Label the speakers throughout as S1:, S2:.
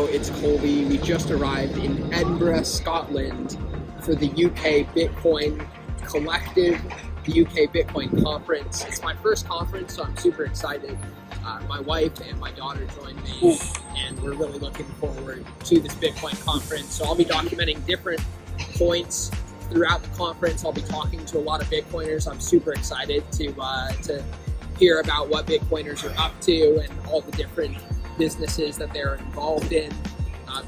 S1: it's Colby. We just arrived in Edinburgh, Scotland for the UK Bitcoin Collective, the UK Bitcoin Conference. It's my first conference, so I'm super excited. My wife and my daughter joined me, and we're really looking forward to this Bitcoin conference. So I'll be documenting different points throughout the conference. I'll be talking to a lot of Bitcoiners. I'm super excited to hear about what Bitcoiners are up to and all the different businesses that they're involved in.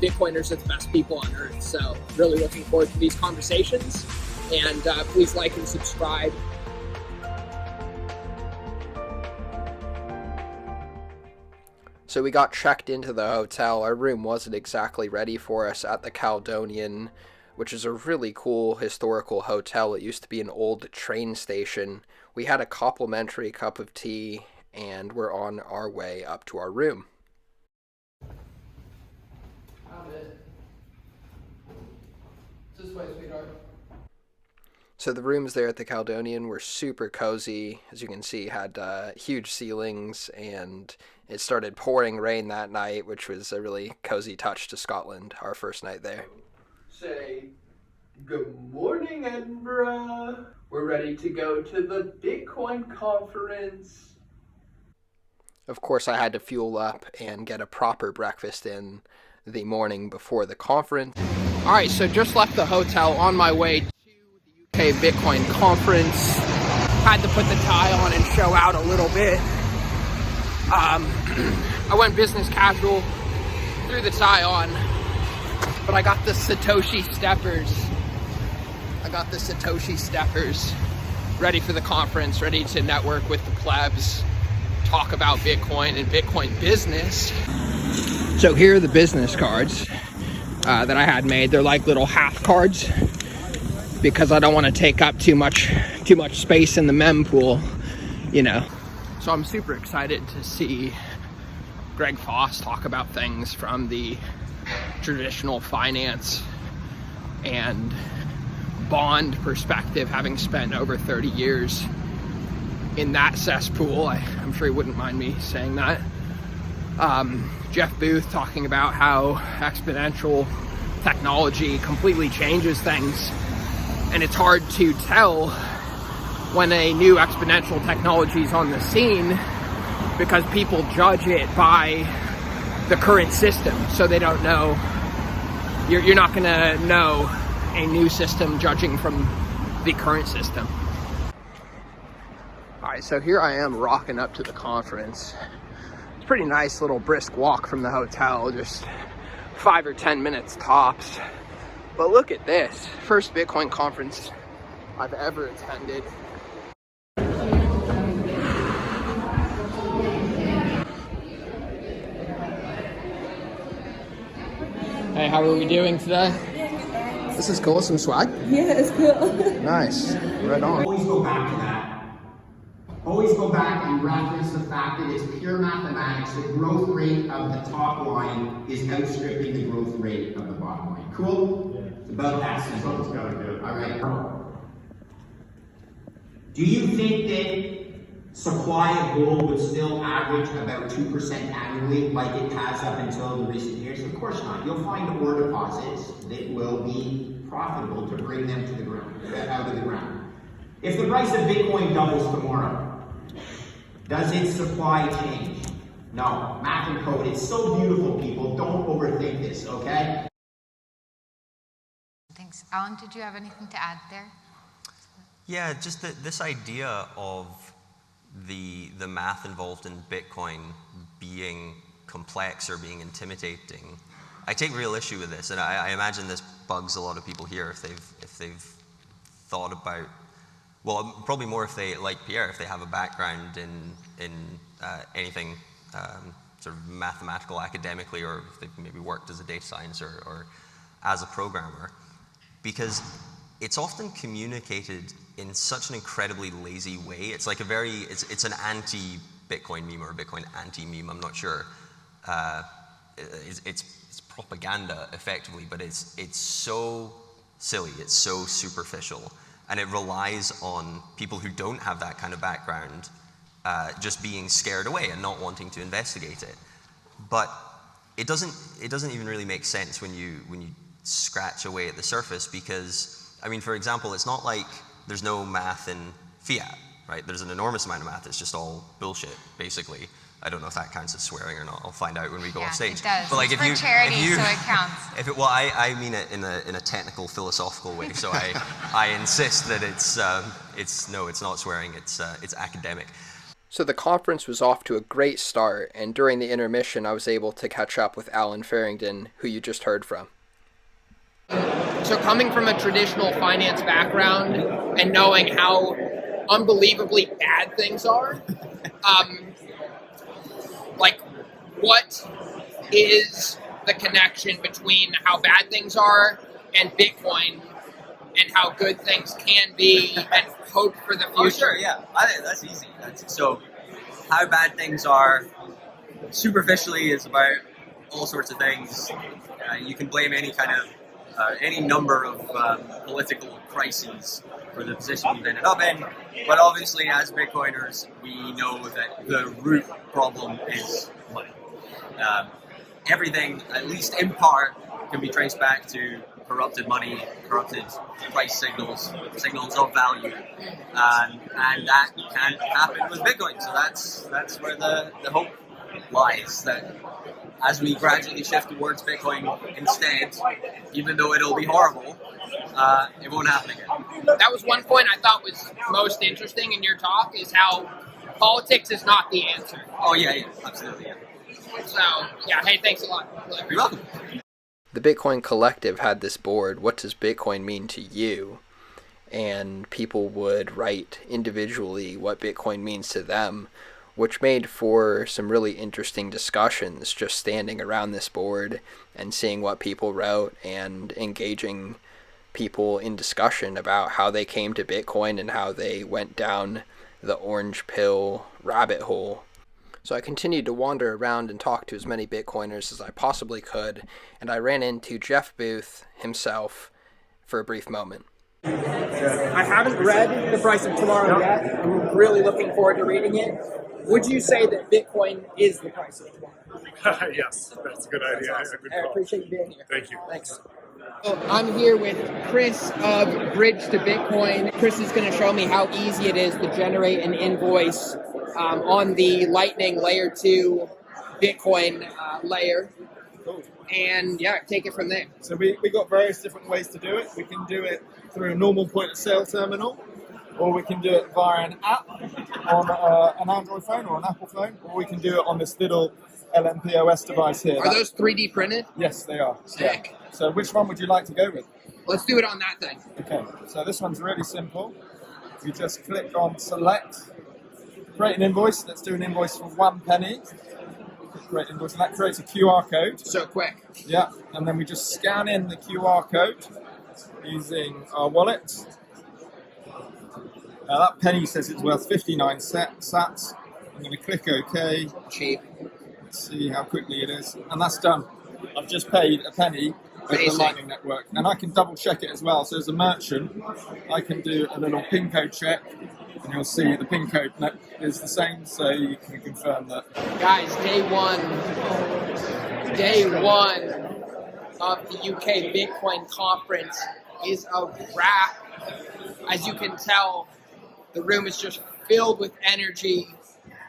S1: Bitcoiners are the best people on earth, so really looking forward to these conversations. And please like and subscribe.
S2: So we got checked into the hotel. Our room wasn't exactly ready for us at the Caledonian, which is a really cool historical hotel. It used to be an old train station. We had a complimentary cup of tea, and we're on our way up to our room.
S1: This way, sweetheart.
S2: So the rooms there at the Caledonian were super cozy. As you can see, had huge ceilings, and it started pouring rain that night, which was a really cozy touch to Scotland, our first night there.
S1: Say, good morning, Edinburgh. We're ready to go to the Bitcoin conference.
S2: Of course, I had to fuel up and get a proper breakfast in the morning before the conference.
S1: All right, so just left the hotel on my way to the UK Bitcoin conference. Had to put the tie on and show out a little bit. I went business casual, threw the tie on, but I got the Satoshi steppers ready for the conference, ready to network with the plebs, talk about Bitcoin and Bitcoin business. So here are the business cards that I had made. They're like little half cards because I don't want to take up too much space in the mem pool, you know. So I'm super excited to see Greg Foss talk about things from the traditional finance and bond perspective, having spent over 30 years in that cesspool. I'm sure he wouldn't mind me saying that. Jeff Booth talking about how exponential technology completely changes things, and it's hard to tell when a new exponential technology is on the scene because people judge it by the current system, so they don't know. You're not going to know a new system judging from the current system. All right, so here I am rocking up to the conference. It's a pretty nice little brisk walk from the hotel, just 5 or 10 minutes tops. But look at this, first Bitcoin conference I've ever attended. Hey, how are we doing today? This is cool, some swag?
S3: Yeah, it's cool.
S1: Nice, right on.
S4: Always go back to that. Always go back and reference the fact that it's pure mathematics. The growth rate of the top line is outstripping the growth rate of the bottom line. Cool? Yeah. It's about that simple. All right. Do you think that supply of gold would still average about 2% annually like it has up until the recent years? Of course not. You'll find ore deposits that will be profitable to bring them to the ground, out of the ground. If the price of Bitcoin doubles tomorrow, does its supply change? No. Math and code. It's so beautiful, people. Don't overthink this, okay?
S5: Thanks. Alan, did you have anything to add there?
S6: Yeah, just this idea of the math involved in Bitcoin being complex or being intimidating. I take real issue with this, and I imagine this bugs a lot of people here if they've thought about, well, probably more if they, like Pierre, if they have a background in anything sort of mathematical academically, or if they've maybe worked as a data science or as a programmer, because it's often communicated in such an incredibly lazy way. It's like it's an anti-Bitcoin meme or a Bitcoin anti-meme, I'm not sure. It's propaganda effectively, but it's so silly, it's so superficial, and it relies on people who don't have that kind of background just being scared away and not wanting to investigate it. But it doesn't even really make sense when you scratch away at the surface, because, I mean, for example, it's not like there's no math in fiat, right? There's an enormous amount of math. It's just all bullshit, basically. I don't know if that counts as swearing or not. I'll find out when we go off stage.
S5: It does.
S6: But like,
S5: it's for charity, so it counts.
S6: Well, I mean it in a technical, philosophical way. So I insist that it's not swearing. It's academic.
S2: So the conference was off to a great start, and during the intermission I was able to catch up with Alan Farrington, who you just heard from.
S1: So coming from a traditional finance background and knowing how unbelievably bad things are, like, what is the connection between how bad things are and Bitcoin, and how good things can be and hope for the future?
S3: Oh, sure, yeah. I think that's easy. So how bad things are, superficially, is about all sorts of things. You can blame any kind of any number of political crises for the position we've ended up in, but obviously as Bitcoiners we know that the root problem is money. Everything, at least in part, can be traced back to corrupted money, corrupted price signals of value, and that can't happen with Bitcoin. So that's where the hope lies, that as we gradually shift towards Bitcoin instead, even though it'll be horrible, it won't happen again.
S1: That was one point I thought was most interesting in your talk, is how politics is not the answer.
S3: Oh yeah, absolutely, yeah.
S1: So, yeah, hey, thanks a lot.
S3: You're welcome.
S2: The Bitcoin Collective had this board, "What does Bitcoin mean to you?" And people would write individually what Bitcoin means to them, which made for some really interesting discussions, just standing around this board and seeing what people wrote and engaging people in discussion about how they came to Bitcoin and how they went down the orange pill rabbit hole. So I continued to wander around and talk to as many Bitcoiners as I possibly could, and I ran into Jeff Booth himself for a brief moment.
S1: I haven't read The Price of Tomorrow yet. I'm really looking forward to reading it. Would you say that Bitcoin is the price of tomorrow?
S7: Yes, that's a good idea.
S1: That's awesome.
S7: A good
S1: I
S7: call.
S1: appreciate you being here.
S7: Thank you.
S1: Thanks. I'm here with Chris of Bridge to Bitcoin. Chris is going to show me how easy it is to generate an invoice on the Lightning Layer 2 Bitcoin layer.
S7: Cool.
S1: And yeah, take it from there.
S7: So we got various different ways to do it. We can do it through a normal point of sale terminal, or we can do it via an app on an Android phone or an Apple phone, or we can do it on this little LMPOS device here.
S1: Are those 3D printed?
S7: Yes, they are.
S1: Sick.
S7: Yeah. So which one would you like to go with?
S1: Let's do it on that thing.
S7: Okay, so this one's really simple. You just click on select, create an invoice. Let's do an invoice for 1 penny. Create invoice, and that creates a QR code.
S1: So quick.
S7: Yeah, and then we just scan in the QR code using our wallet. Now that penny says it's worth 59 sats. I'm going to click OK.
S1: Cheap.
S7: Let's see how quickly it is. And that's done. I've just paid a penny over the
S1: Amazing.
S7: Lightning Network. And I can double check it as well. So as a merchant, I can do a little PIN code check. And you'll see the PIN code is the same, so you can confirm that.
S1: Guys, day one of the UK Bitcoin conference is a wrap. As you can tell, the room is just filled with energy.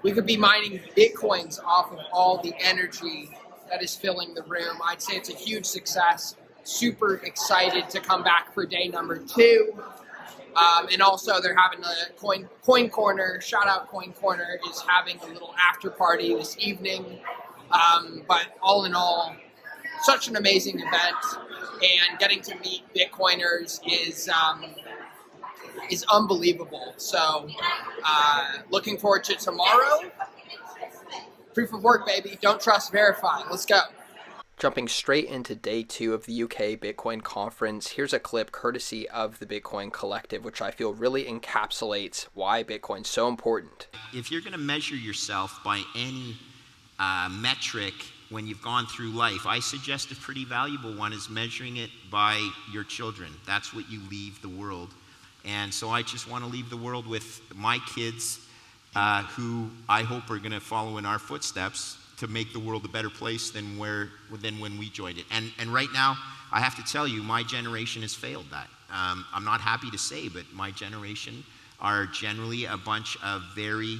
S1: We could be mining Bitcoins off of all the energy that is filling the room. I'd say it's a huge success. Super excited to come back for day number 2. And also they're having a Coin Corner, shout out Coin Corner, is having a little after party this evening. But all in all, such an amazing event, and getting to meet Bitcoiners is unbelievable. So looking forward to tomorrow. Proof of work, baby. Don't trust, verify. Let's go.
S2: Jumping straight into day 2 of the UK Bitcoin conference, here's a clip courtesy of the Bitcoin Collective, which I feel really encapsulates why Bitcoin's so important.
S8: If you're going to measure yourself by any metric when you've gone through life, I suggest a pretty valuable one is measuring it by your children. That's what you leave the world. And so I just want to leave the world with my kids, who I hope are going to follow in our footsteps to make the world a better place than when we joined it. And right now, I have to tell you, my generation has failed that. I'm not happy to say, but my generation are generally a bunch of very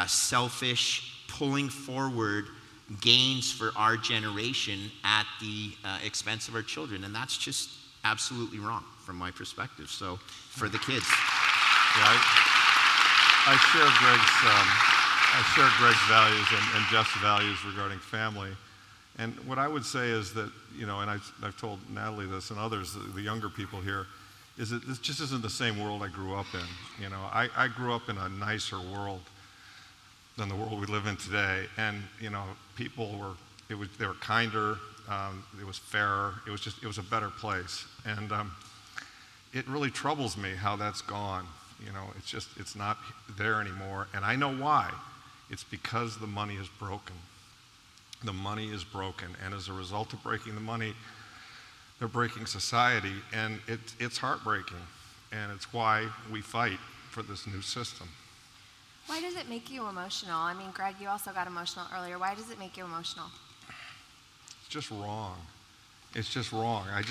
S8: selfish, pulling forward gains for our generation at the expense of our children, and that's just absolutely wrong from my perspective. So, for the kids.
S9: Yeah, I share Greg's values and Jeff's values regarding family. And what I would say is that, and I've told Natalie this and others, the younger people here, is that this just isn't the same world I grew up in. I grew up in a nicer world than the world we live in today. And, people they were kinder, it was fairer, it was a better place. And it really troubles me how that's gone. It's not there anymore. And I know why. It's because the money is broken. The money is broken, and as a result of breaking the money, they're breaking society, and it's heartbreaking, and it's why we fight for this new system.
S10: Why does it make you emotional? I mean, Greg, you also got emotional earlier. Why does it make you emotional?
S9: It's just wrong. It's just wrong. In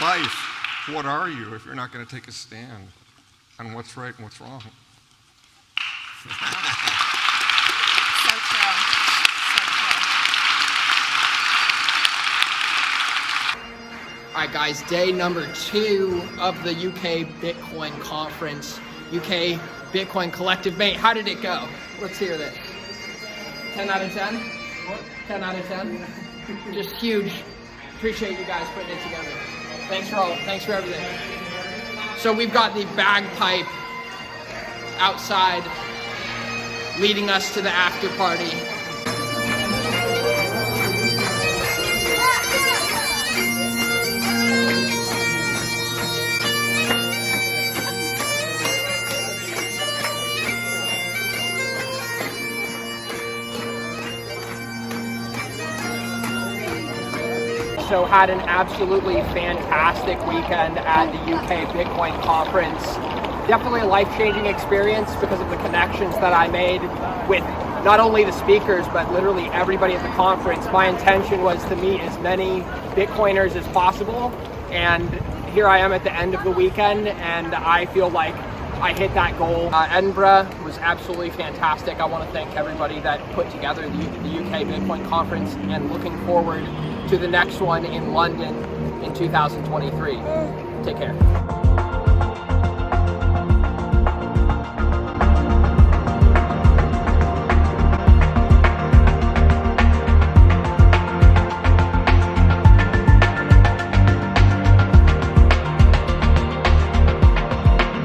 S9: life, what are you if you're not going to take a stand on what's right and what's wrong?
S10: So true.
S1: All right, guys, day number 2 of the UK Bitcoin conference. UK Bitcoin Collective. Mate, how did it go? Let's hear this. 10 out of 10? 10 out of 10? Just huge. Appreciate you guys putting it together. Thanks for everything. So we've got the bagpipe outside leading us to the after party. So had an absolutely fantastic weekend at the UK Bitcoin conference. Definitely a life-changing experience because of the connections that I made with not only the speakers, but literally everybody at the conference. My intention was to meet as many Bitcoiners as possible, and here I am at the end of the weekend, and I feel like I hit that goal. Edinburgh was absolutely fantastic. I want to thank everybody that put together the UK Bitcoin conference, and looking forward to the next one in London in 2023. Take care.